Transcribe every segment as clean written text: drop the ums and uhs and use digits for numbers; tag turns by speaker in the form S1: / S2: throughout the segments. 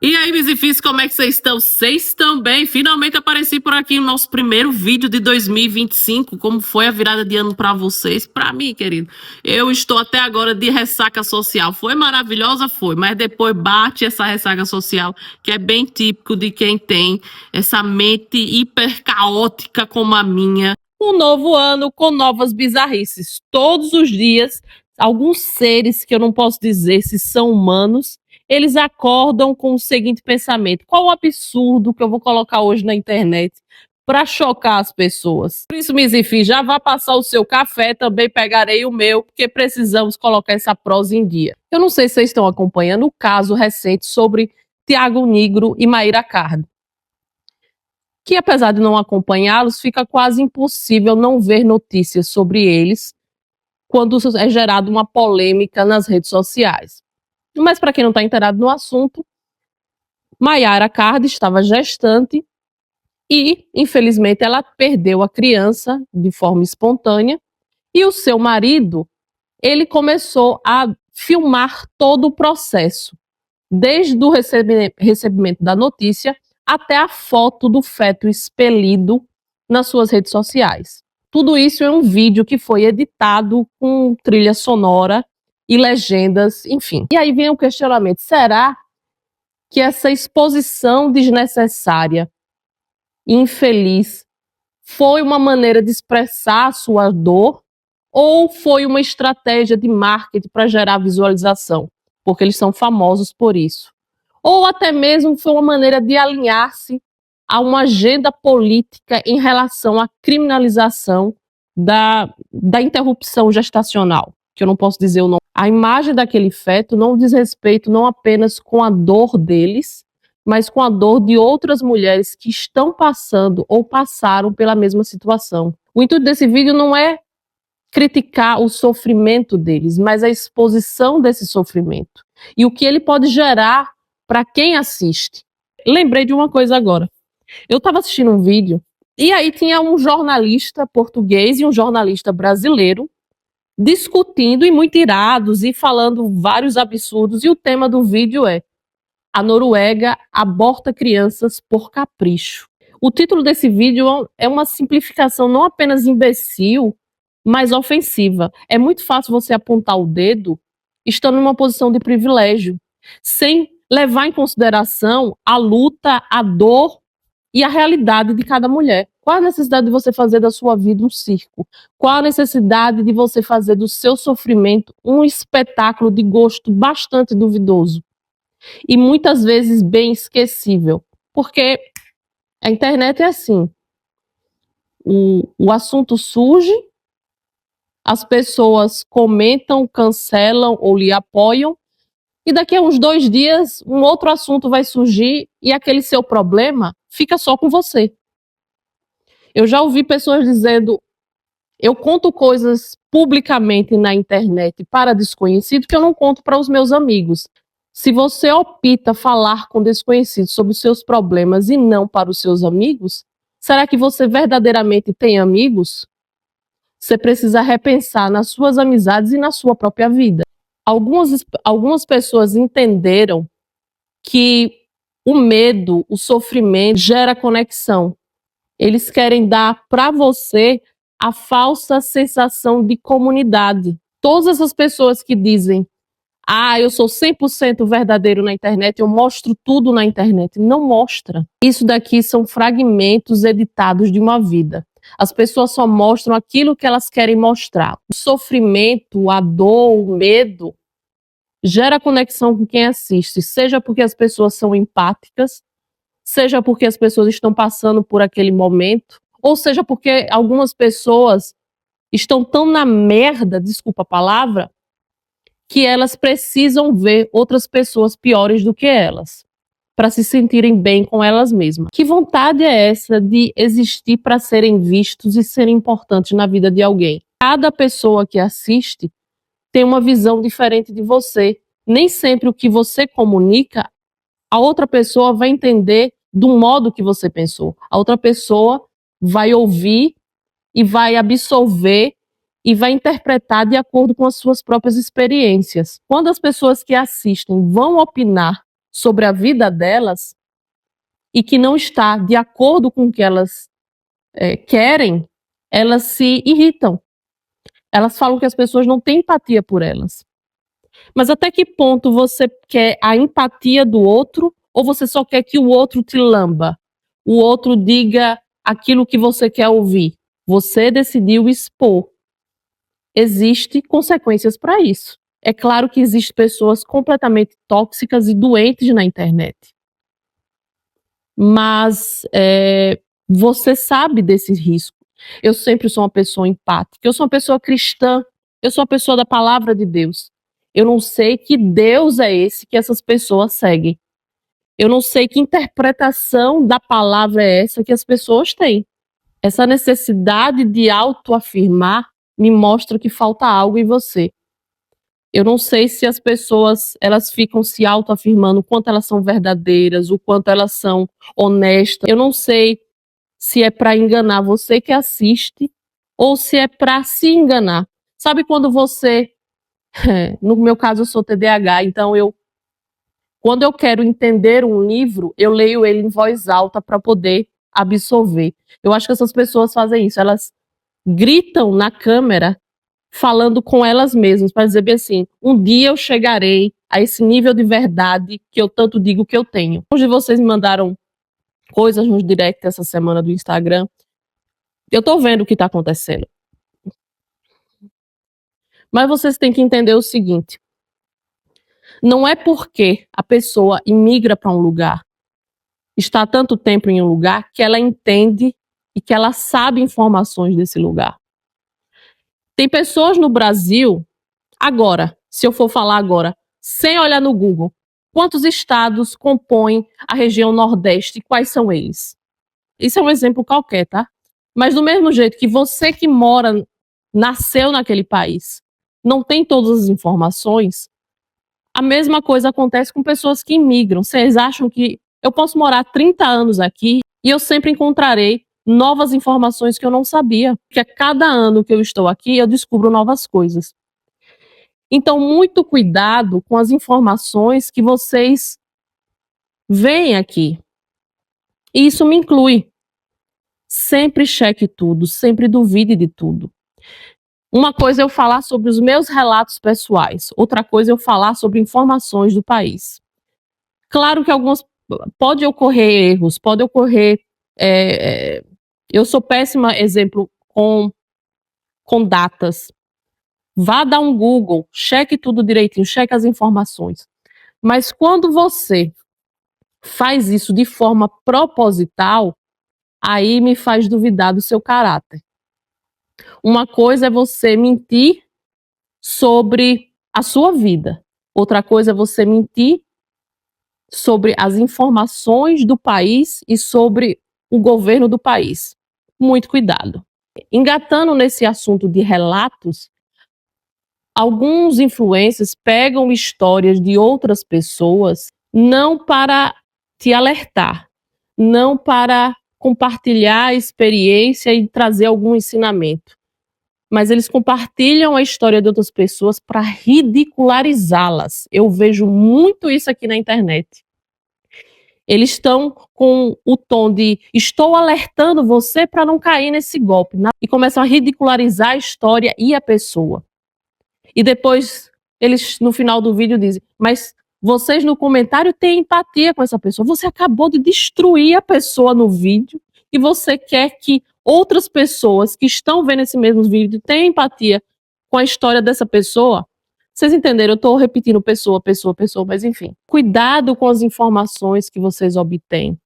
S1: E aí, Bizifis, como é que vocês estão? Vocês estão bem? Finalmente apareci por aqui no nosso primeiro vídeo de 2025. Como foi a virada de ano para vocês? Para mim, querido, eu estou até agora de ressaca social. Foi maravilhosa? Foi, mas depois bate essa ressaca social, que é bem típico de quem tem essa mente hiper caótica como a minha. Um novo ano com novas bizarrices. Todos os dias, alguns seres que eu não posso dizer se são humanos, eles acordam com o seguinte pensamento: qual o absurdo que eu vou colocar hoje na internet para chocar as pessoas? Por isso, Mizifi, já vá passar o seu café, também pegarei o meu, porque precisamos colocar essa prosa em dia. Eu não sei se vocês estão acompanhando o caso recente sobre Thiago Nigro e Mayra Card, que apesar de não acompanhá-los, fica quase impossível não ver notícias sobre eles quando é gerada uma polêmica nas redes sociais. Mas para quem não está inteirado no assunto, Mayra Card estava gestante e, infelizmente, ela perdeu a criança de forma espontânea e o seu marido, ele começou a filmar todo o processo, desde o recebimento da notícia até a foto do feto expelido nas suas redes sociais. Tudo isso é um vídeo que foi editado com trilha sonora e legendas, enfim. E aí vem o questionamento: será que essa exposição desnecessária e infeliz foi uma maneira de expressar a sua dor ou foi uma estratégia de marketing para gerar visualização? Porque eles são famosos por isso. Ou até mesmo foi uma maneira de alinhar-se a uma agenda política em relação à criminalização da interrupção gestacional, que eu não posso dizer o nome. A imagem daquele feto não diz respeito não apenas com a dor deles, mas com a dor de outras mulheres que estão passando ou passaram pela mesma situação. O intuito desse vídeo não é criticar o sofrimento deles, mas a exposição desse sofrimento e o que ele pode gerar para quem assiste. Lembrei de uma coisa agora. Eu estava assistindo um vídeo e aí tinha um jornalista português e um jornalista brasileiro discutindo e muito irados e falando vários absurdos, e o tema do vídeo é: a Noruega aborta crianças por capricho. O título desse vídeo é uma simplificação não apenas imbecil, mas ofensiva. É muito fácil você apontar o dedo estando numa posição de privilégio, sem levar em consideração a luta, a dor e a realidade de cada mulher. Qual a necessidade de você fazer da sua vida um circo? Qual a necessidade de você fazer do seu sofrimento um espetáculo de gosto bastante duvidoso? E muitas vezes bem esquecível. Porque a internet é assim. O assunto surge, as pessoas comentam, cancelam ou lhe apoiam, e daqui a uns 2 dias um outro assunto vai surgir e aquele seu problema fica só com você. Eu já ouvi pessoas dizendo: eu conto coisas publicamente na internet para desconhecidos que eu não conto para os meus amigos. Se você opta falar com desconhecidos sobre os seus problemas e não para os seus amigos, será que você verdadeiramente tem amigos? Você precisa repensar nas suas amizades e na sua própria vida. Algumas pessoas entenderam que o medo, o sofrimento gera conexão. Eles querem dar para você a falsa sensação de comunidade. Todas essas pessoas que dizem: ah, eu sou 100% verdadeiro na internet, eu mostro tudo na internet. Não mostra. Isso daqui são fragmentos editados de uma vida. As pessoas só mostram aquilo que elas querem mostrar. O sofrimento, a dor, o medo gera conexão com quem assiste, seja porque as pessoas são empáticas, seja porque as pessoas estão passando por aquele momento, ou seja porque algumas pessoas estão tão na merda, desculpa a palavra, que elas precisam ver outras pessoas piores do que elas, para se sentirem bem com elas mesmas. Que vontade é essa de existir para serem vistos e serem importantes na vida de alguém? Cada pessoa que assiste tem uma visão diferente de você. Nem sempre o que você comunica, a outra pessoa vai entender do modo que você pensou. A outra pessoa vai ouvir e vai absorver e vai interpretar de acordo com as suas próprias experiências. Quando as pessoas que assistem vão opinar sobre a vida delas e que não está de acordo com o que elas querem, elas se irritam. Elas falam que as pessoas não têm empatia por elas. Mas até que ponto você quer a empatia do outro ou você só quer que o outro te lamba? O outro diga aquilo que você quer ouvir. Você decidiu expor. Existem consequências para isso. É claro que existem pessoas completamente tóxicas e doentes na internet. Mas você sabe desse risco. Eu sempre sou uma pessoa empática, eu sou uma pessoa cristã, eu sou uma pessoa da palavra de Deus. Eu não sei que Deus é esse que essas pessoas seguem. Eu não sei que interpretação da palavra é essa que as pessoas têm. Essa necessidade de autoafirmar me mostra que falta algo em você. Eu não sei se as pessoas elas ficam se autoafirmando o quanto elas são verdadeiras, o quanto elas são honestas. Eu não sei se é para enganar você que assiste ou se é para se enganar. Sabe quando você, no meu caso eu sou TDAH, então quando eu quero entender um livro, eu leio ele em voz alta para poder absorver. Eu acho que essas pessoas fazem isso, elas gritam na câmera falando com elas mesmas, para dizer bem assim, um dia eu chegarei a esse nível de verdade que eu tanto digo que eu tenho. Alguns de vocês me mandaram coisas nos direct essa semana do Instagram. Eu tô vendo o que tá acontecendo. Mas vocês têm que entender o seguinte, não é porque a pessoa imigra para um lugar, está há tanto tempo em um lugar, que ela entende e que ela sabe informações desse lugar. Tem pessoas no Brasil, agora, se eu for falar agora, sem olhar no Google, quantos estados compõem a região Nordeste e quais são eles? Isso é um exemplo qualquer, tá? Mas do mesmo jeito que você que mora, nasceu naquele país, não tem todas as informações, a mesma coisa acontece com pessoas que imigram. Vocês acham que eu posso morar 30 anos aqui e eu sempre encontrarei novas informações que eu não sabia, porque a cada ano que eu estou aqui eu descubro novas coisas. Então, muito cuidado com as informações que vocês veem aqui. E isso me inclui. Sempre cheque tudo, sempre duvide de tudo. Uma coisa é eu falar sobre os meus relatos pessoais, outra coisa é eu falar sobre informações do país. Claro que pode ocorrer erros, pode ocorrer. Eu sou péssima exemplo com datas. Vá dar um Google, cheque tudo direitinho, cheque as informações. Mas quando você faz isso de forma proposital, aí me faz duvidar do seu caráter. Uma coisa é você mentir sobre a sua vida. Outra coisa é você mentir sobre as informações do país e sobre o governo do país. Muito cuidado. Engatando nesse assunto de relatos, alguns influencers pegam histórias de outras pessoas não para te alertar, não para compartilhar a experiência e trazer algum ensinamento, mas eles compartilham a história de outras pessoas para ridicularizá-las. Eu vejo muito isso aqui na internet. Eles estão com o tom de estou alertando você para não cair nesse golpe, e começam a ridicularizar a história e a pessoa. E depois eles no final do vídeo dizem, mas vocês no comentário têm empatia com essa pessoa. Você acabou de destruir a pessoa no vídeo e você quer que outras pessoas que estão vendo esse mesmo vídeo tenham empatia com a história dessa pessoa. Vocês entenderam? Eu estou repetindo pessoa, mas enfim. Cuidado com as informações que vocês obtêm.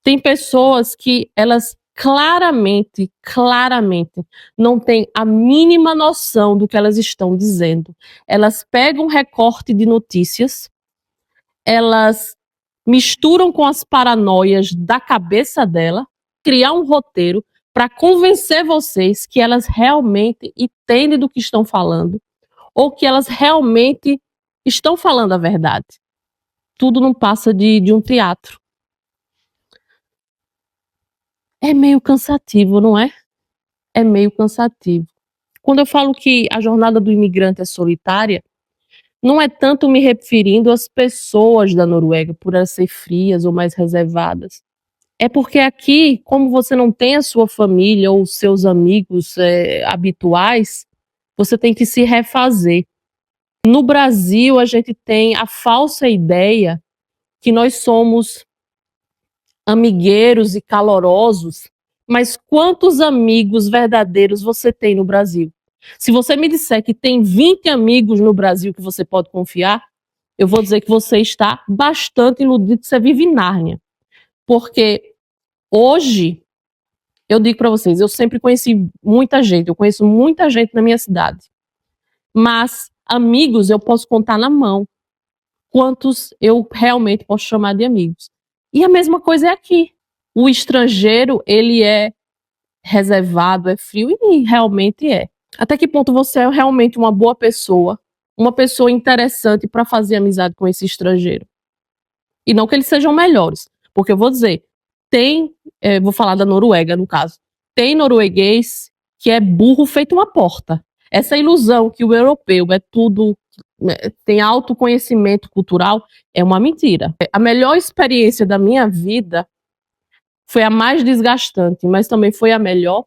S1: Tem pessoas que elas claramente não têm a mínima noção do que elas estão dizendo. Elas pegam um recorte de notícias, elas misturam com as paranoias da cabeça dela, criar um roteiro para convencer vocês que elas realmente entendem do que estão falando ou que elas realmente estão falando a verdade. Tudo não passa de um teatro. É meio cansativo, não é? É meio cansativo. Quando eu falo que a jornada do imigrante é solitária, Não é tanto me referindo às pessoas da Noruega, por elas serem frias ou mais reservadas. É porque aqui, como você não tem a sua família ou seus amigos habituais, você tem que se refazer. No Brasil, a gente tem a falsa ideia que nós somos amigueiros e calorosos, mas quantos amigos verdadeiros você tem no Brasil? Se você me disser que tem 20 amigos no Brasil que você pode confiar, eu vou dizer que você está bastante iludido, você vive em Nárnia. Porque hoje, eu digo para vocês, eu sempre conheci muita gente, eu conheço muita gente na minha cidade. Mas amigos eu posso contar na mão. Quantos eu realmente posso chamar de amigos. E a mesma coisa é aqui. O estrangeiro, ele é reservado, é frio, e realmente é. Até que ponto você é realmente uma boa pessoa, uma pessoa interessante para fazer amizade com esse estrangeiro? E não que eles sejam melhores, porque eu vou dizer, vou falar da Noruega no caso, tem norueguês que é burro feito uma porta. Essa ilusão que o europeu é tudo, tem autoconhecimento cultural, é uma mentira. A melhor experiência da minha vida foi a mais desgastante, mas também foi a melhor,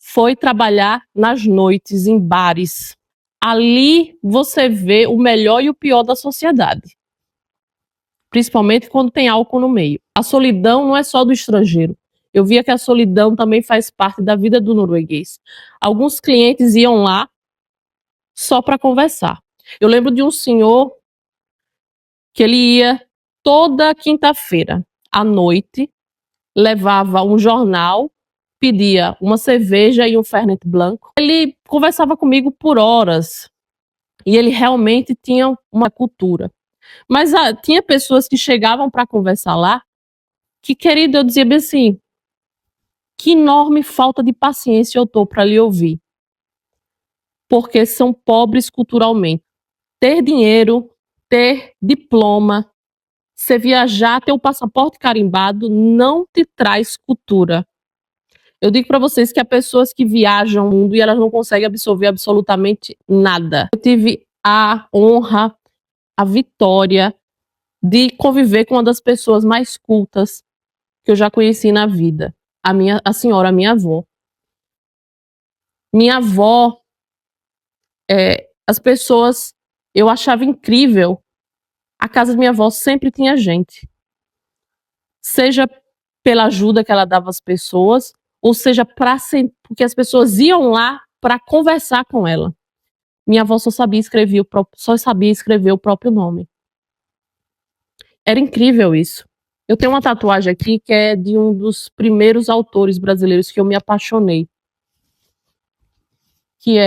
S1: foi trabalhar nas noites, em bares. Ali você vê o melhor e o pior da sociedade. Principalmente quando tem álcool no meio. A solidão não é só do estrangeiro. Eu via que a solidão também faz parte da vida do norueguês. Alguns clientes iam lá só para conversar. Eu lembro de um senhor que ele ia toda quinta-feira à noite, levava um jornal, pedia uma cerveja e um Fernet Branco. Ele conversava comigo por horas e ele realmente tinha uma cultura. Mas tinha pessoas que chegavam para conversar lá que, querido, eu dizia bem assim, que enorme falta de paciência eu tô para lhe ouvir. Porque são pobres culturalmente. Ter dinheiro, ter diploma, você viajar, ter o passaporte carimbado, não te traz cultura. Eu digo para vocês que há pessoas que viajam o mundo e elas não conseguem absorver absolutamente nada. Eu tive a honra, a vitória de conviver com uma das pessoas mais cultas que eu já conheci na vida. A senhora, minha avó. Minha avó, as pessoas, eu achava incrível. A casa de minha avó sempre tinha gente. Seja pela ajuda que ela dava às pessoas, ou seja, porque as pessoas iam lá para conversar com ela. Minha avó só sabia escrever o próprio nome. Era incrível isso. Eu tenho uma tatuagem aqui que é de um dos primeiros autores brasileiros que eu me apaixonei. Que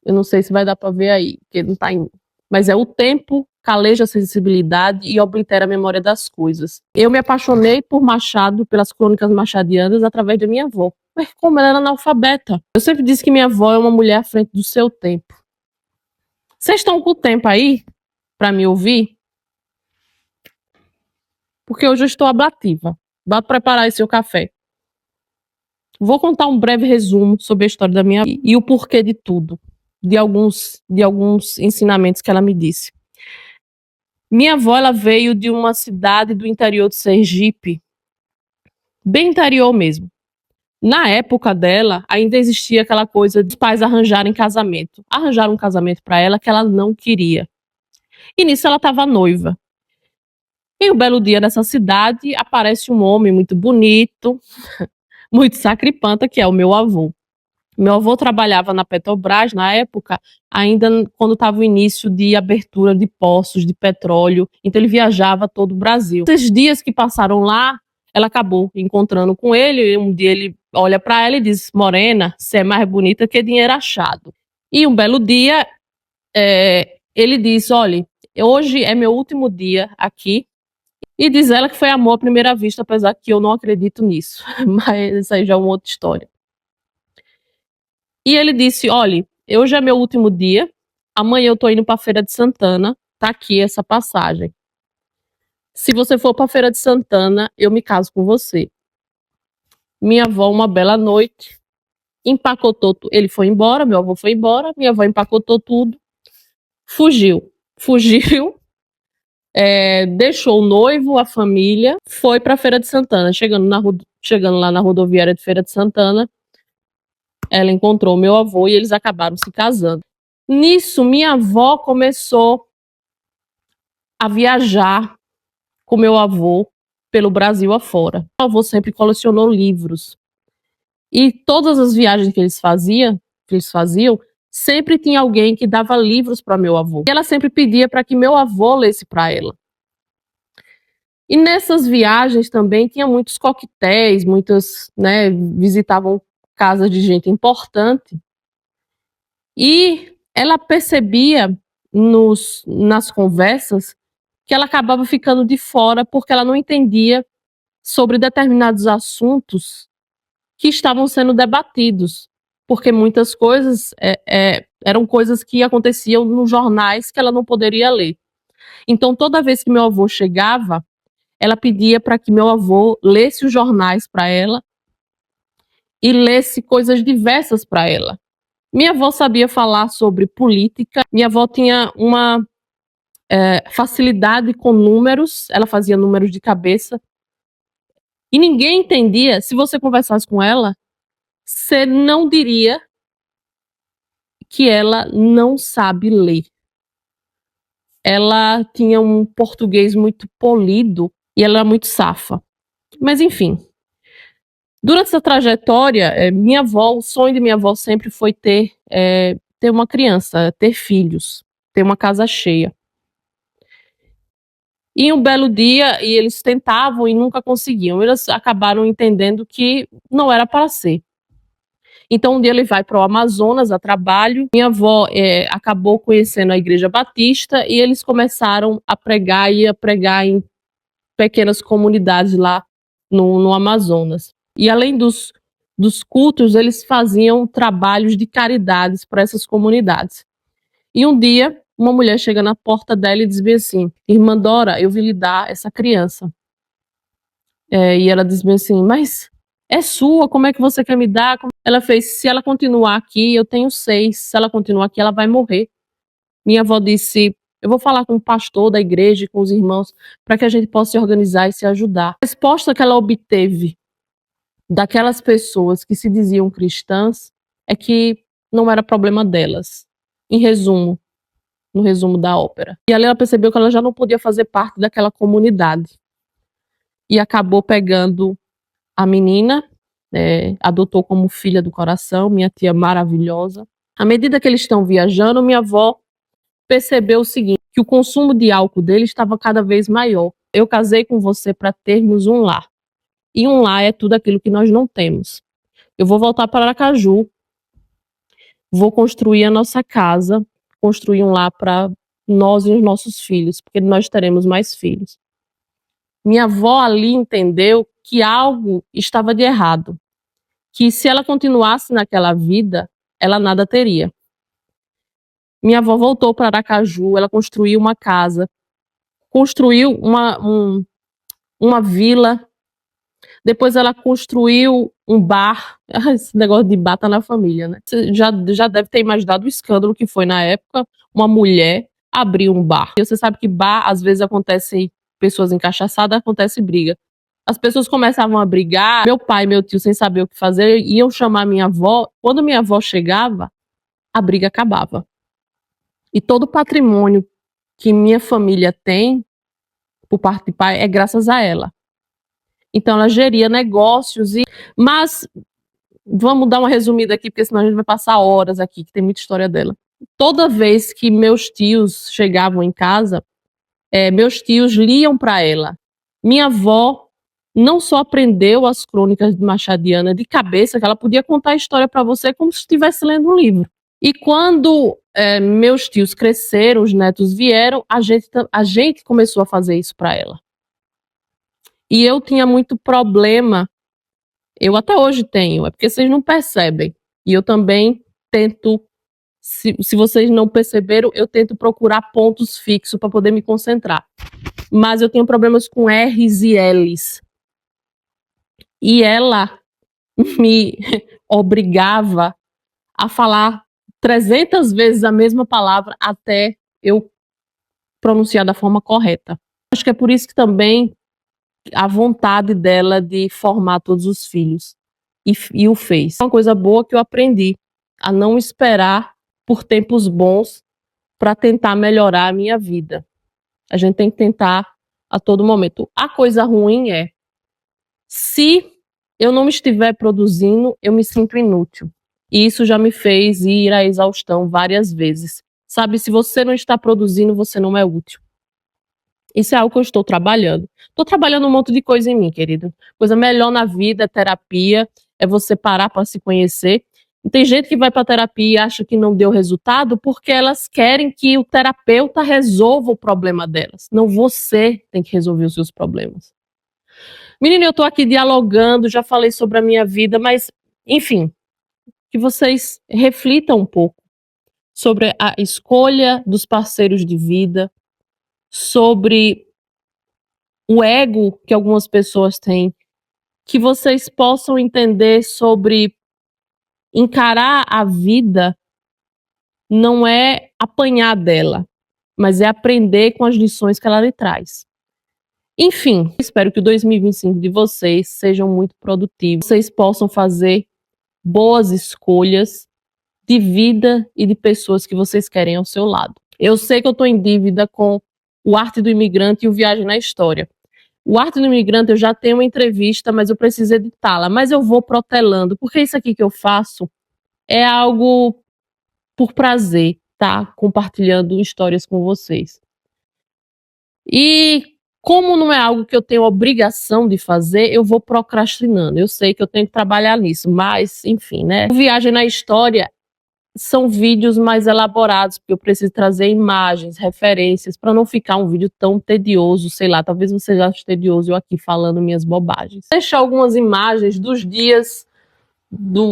S1: eu não sei se vai dar para ver aí, porque não tá em, mas é: o tempo caleja a sensibilidade e oblitera a memória das coisas. Eu me apaixonei por Machado, pelas crônicas machadianas, através da minha avó. Mas como ela era analfabeta. Eu sempre disse que minha avó é uma mulher à frente do seu tempo. Vocês estão com o tempo aí para me ouvir? Porque hoje eu estou ablativa. Vá preparar aí seu café. Vou contar um breve resumo sobre a história da minha vida e o porquê de tudo, de alguns ensinamentos que ela me disse. Minha avó, ela veio de uma cidade do interior de Sergipe, bem interior mesmo. Na época dela, ainda existia aquela coisa dos pais arranjarem casamento. Arranjaram um casamento para ela que ela não queria. E nisso ela estava noiva. Em um belo dia nessa cidade, aparece um homem muito bonito, muito sacripanta, que é o meu avô. Meu avô trabalhava na Petrobras na época, ainda quando estava o início de abertura de poços de petróleo, então ele viajava todo o Brasil. Esses dias que passaram lá, ela acabou encontrando com ele, e um dia ele olha para ela e diz: Morena, você é mais bonita que dinheiro achado. E um belo dia, ele diz: olha, hoje é meu último dia aqui. E diz ela que foi amor à primeira vista, apesar que eu não acredito nisso. Mas isso aí já é uma outra história. E ele disse: olha, hoje é meu último dia, amanhã eu tô indo para a Feira de Santana, tá aqui essa passagem. Se você for para a Feira de Santana, eu me caso com você. Minha avó, uma bela noite, empacotou, ele foi embora, meu avô foi embora, minha avó empacotou tudo, fugiu. fugiu, deixou o noivo, a família, foi para Feira de Santana. Chegando lá na rodoviária de Feira de Santana, ela encontrou meu avô e eles acabaram se casando. Nisso, minha avó começou a viajar com meu avô pelo Brasil afora. Meu avô sempre colecionou livros. E todas as viagens que eles faziam, sempre tinha alguém que dava livros para meu avô. E ela sempre pedia para que meu avô lesse para ela. E nessas viagens também tinha muitos coquetéis, muitas, né, visitavam casas de gente importante. E ela percebia nas conversas que ela acabava ficando de fora porque ela não entendia sobre determinados assuntos que estavam sendo debatidos, porque muitas coisas eram coisas que aconteciam nos jornais que ela não poderia ler. Então, toda vez que meu avô chegava, ela pedia para que meu avô lesse os jornais para ela e lesse coisas diversas para ela. Minha avó sabia falar sobre política, minha avó tinha uma facilidade com números, ela fazia números de cabeça, e ninguém entendia. Se você conversasse com ela, você não diria que ela não sabe ler. Ela tinha um português muito polido e ela era muito safa. Mas enfim, durante essa trajetória, o sonho de minha avó sempre foi ter uma criança, ter filhos, ter uma casa cheia. E um belo dia, e eles tentavam e nunca conseguiam. Eles acabaram entendendo que não era para ser. Então, um dia ele vai para o Amazonas a trabalho. Minha avó acabou conhecendo a Igreja Batista e eles começaram a pregar em pequenas comunidades lá no Amazonas. E além dos cultos, eles faziam trabalhos de caridades para essas comunidades. E um dia, uma mulher chega na porta dela e diz bem assim: Irmã Dora, eu vim lhe dar essa criança. E ela diz bem assim: mas é sua, como é que você quer me dar? Ela fez: se ela continuar aqui, eu tenho 6. Se ela continuar aqui, ela vai morrer. Minha avó disse: eu vou falar com o pastor da igreja e com os irmãos para que a gente possa se organizar e se ajudar. A resposta que ela obteve daquelas pessoas que se diziam cristãs é que não era problema delas. Em resumo, no resumo da ópera. E ali ela percebeu que ela já não podia fazer parte daquela comunidade. E acabou pegando a menina, adotou como filha do coração, minha tia maravilhosa. À medida que eles estão viajando, minha avó percebeu o seguinte, que o consumo de álcool dele estava cada vez maior. Eu casei com você para termos um lar. E um lar é tudo aquilo que nós não temos. Eu vou voltar para Aracaju, vou construir a nossa casa, construir um lar para nós e os nossos filhos, porque nós teremos mais filhos. Minha avó ali entendeu que algo estava de errado, que se ela continuasse naquela vida, ela nada teria. Minha avó voltou para Aracaju, ela construiu uma casa, construiu uma vila, depois ela construiu um bar. Esse negócio de bar tá na família, né? Você já deve ter imaginado o escândalo que foi na época, uma mulher abrir um bar. E você sabe que bar, às vezes, acontece pessoas encaixaçadas, acontece briga. As pessoas começavam a brigar, meu pai e meu tio, sem saber o que fazer, iam chamar minha avó. Quando minha avó chegava, a briga acabava. E todo o patrimônio que minha família tem, por parte de pai, é graças a ela. Então ela geria negócios mas vamos dar uma resumida aqui, porque senão a gente vai passar horas aqui, que tem muita história dela. Toda vez que meus tios chegavam em casa, meus tios liam para ela. Minha avó não só aprendeu as crônicas de Machadiana de cabeça, que ela podia contar a história para você como se estivesse lendo um livro. E quando meus tios cresceram, os netos vieram, a gente começou a fazer isso para ela. E eu tinha muito problema, eu até hoje tenho, é porque vocês não percebem. E eu também tento, se vocês não perceberam, eu tento procurar pontos fixos para poder me concentrar. Mas eu tenho problemas com R's e L's. E ela me obrigava a falar 300 vezes a mesma palavra até eu pronunciar da forma correta. Acho que é por isso que também a vontade dela de formar todos os filhos e o fez. Uma coisa boa que eu aprendi a não esperar por tempos bons para tentar melhorar a minha vida. A gente tem que tentar a todo momento. A coisa ruim é, se eu não estiver produzindo, eu me sinto inútil. E isso já me fez ir à exaustão várias vezes. Sabe, se você não está produzindo, você não é útil. Isso é algo que eu estou trabalhando. Estou trabalhando um monte de coisa em mim, querido. Coisa melhor na vida, terapia, é você parar para se conhecer. E tem gente que vai para terapia e acha que não deu resultado porque elas querem que o terapeuta resolva o problema delas. Não, você tem que resolver os seus problemas. Menina, eu estou aqui dialogando, já falei sobre a minha vida, mas, enfim, que vocês reflitam um pouco sobre a escolha dos parceiros de vida, sobre o ego que algumas pessoas têm, que vocês possam entender sobre encarar a vida não é apanhar dela, mas é aprender com as lições que ela lhe traz. Enfim, espero que o 2025 de vocês sejam muito produtivos, vocês possam fazer boas escolhas de vida e de pessoas que vocês querem ao seu lado. Eu sei que eu estou em dívida com o Arte do Imigrante e o Viagem na História. O Arte do Imigrante eu já tenho uma entrevista, mas eu preciso editá-la. Mas eu vou protelando, porque isso aqui que eu faço é algo por prazer, tá? Compartilhando histórias com vocês. E como não é algo que eu tenho obrigação de fazer, eu vou procrastinando. Eu sei que eu tenho que trabalhar nisso, mas, enfim, né? O Viagem na História são vídeos mais elaborados, porque eu preciso trazer imagens, referências, para não ficar um vídeo tão tedioso, sei lá, talvez você já ache tedioso eu aqui falando minhas bobagens. Vou deixar algumas imagens dos dias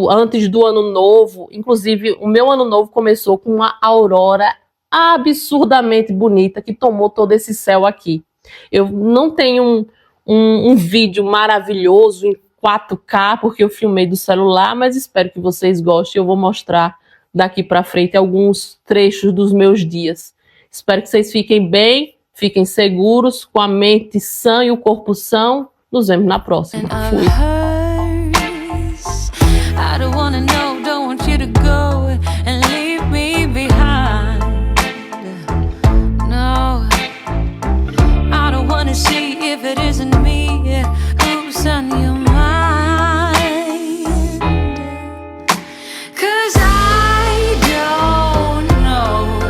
S1: antes do ano novo, inclusive o meu ano novo começou com uma aurora absurdamente bonita que tomou todo esse céu aqui. Eu não tenho um vídeo maravilhoso em 4K, porque eu filmei do celular, mas espero que vocês gostem. Eu vou mostrar daqui para frente alguns trechos dos meus dias. Espero que vocês fiquem bem, fiquem seguros, com a mente sã e o corpo são. Nos vemos na próxima. Fui.
S2: See if it isn't me who's on your mind, 'cause I don't know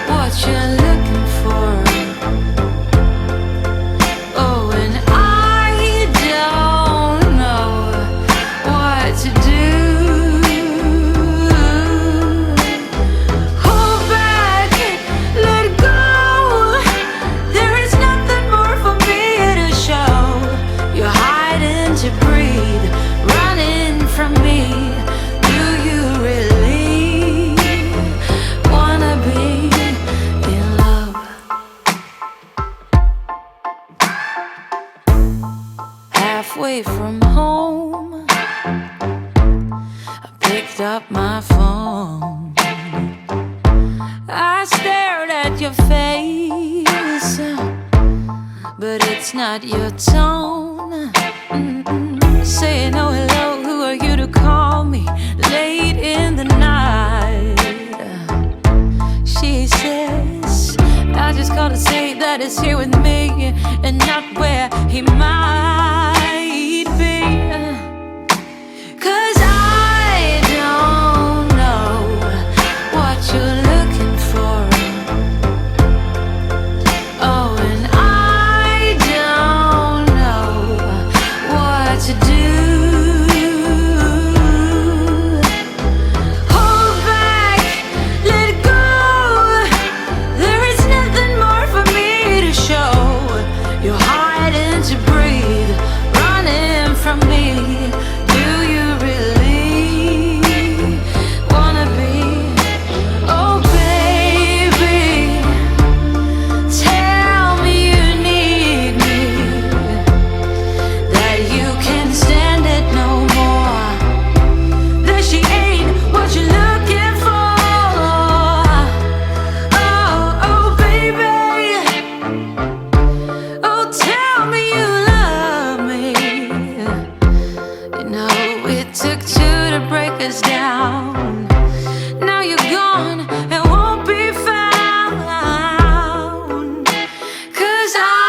S2: what you're looking for. Oh, and I don't know what to do. Hold back, let go. There is nothing more for me to show. You're hiding to breathe, running from me. Do you really wanna be in love? Halfway from home, I picked up my phone. I stared at your face, but it's not your tone. Saying oh hello, who are you to call me late in the night? She says I just called to say that it's here with me and not where he might be. 'Cause I don't know what you're looking for. Oh, and I don't know what to do. Hold back, let go. There is nothing more for me to show. You're Tchau!